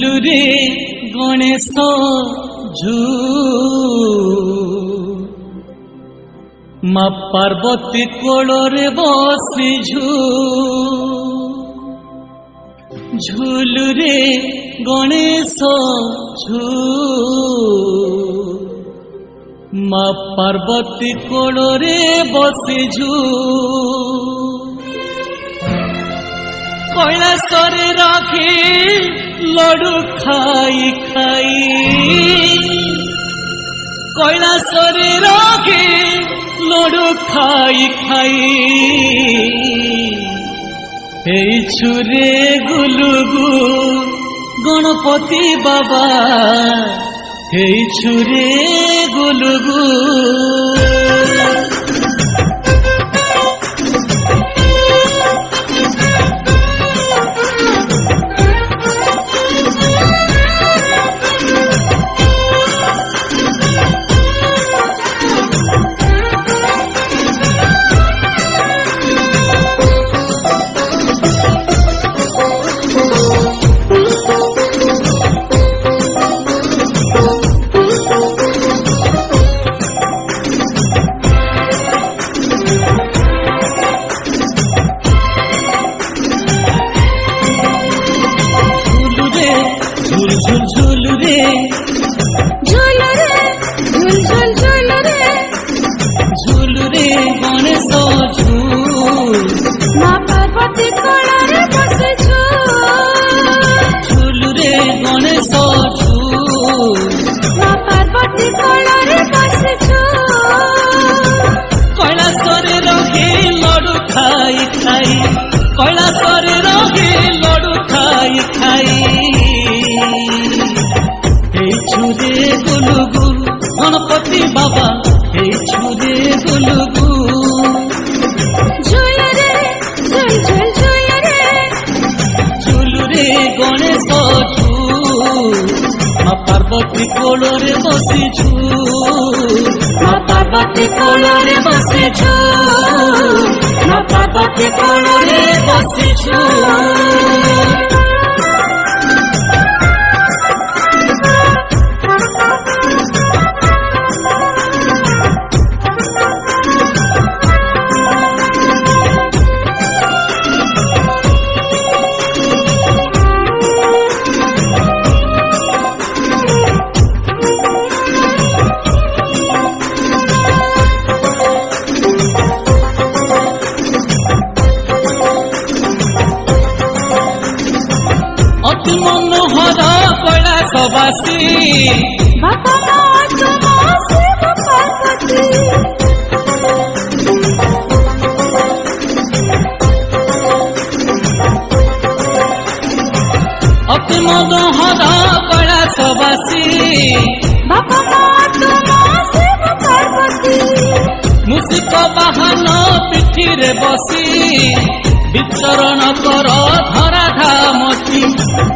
ঝুলুরে গণেশ মা পার্বতী কোଳରେ বসি ঝুলুরে গণেশ মা পার্বতী কোଳରେ বসি কৈলাসরে রাখি লডু খাই খাই কৈলাসরে রাখি লডু খাই খাই এই ছুরে গুলুগু গণপতি বাবা এই ছুরে গুলুগু ঝুলুরে গণেশ মা পার্বতী কোଳରେ বসে ঝুলুরে গণেশ মা পার্বতী কোଳରେ বসে কৈলাসরে রহে লডু খাই খাই কৈলাসরে রহে লডু খাই খাই এই ছুরে গুলুগু গণপতি বাবা এই ছুরে গুলুগু ঝুলুরে ঝুল ঝুল ঝুলুরে ঝুলুরে গণেশ মা পার্বতী কোଳରେ বসিছু মা পার্বতী কোଳରେ বসিছু মা পার্বতী কোଳରେ বসিছু অতি মনোহর কৈলাসবাসী বাবা পার্বতী অতি মনোহর কৈলাসবাসী বাবা পার্বতী মুসিক বাহন পিঠিরে বসি বিচরণ কর ধরা ধামতি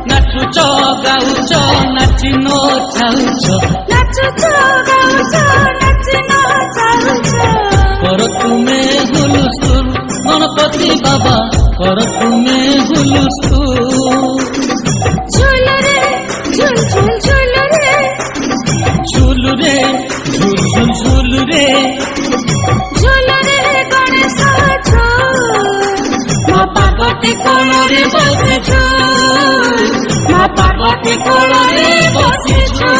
নাচুচ গাউচ নাচি নচাউছ নাচুচ গাউচ নাচি নচাউছ কর তুমে হুলস্থুল গণপতি বাবা কর তুমে হুলস্থুল ঝুলুরে ঝুল ঝুল ঝুলুরে ঝুলুরে ঝুল ঝুল ঝুলুরে ঝুলুরে গণেশ মা পার্বতী কোଳରେ বসিছু মা পার্বতী কোଳରେ বসিছু।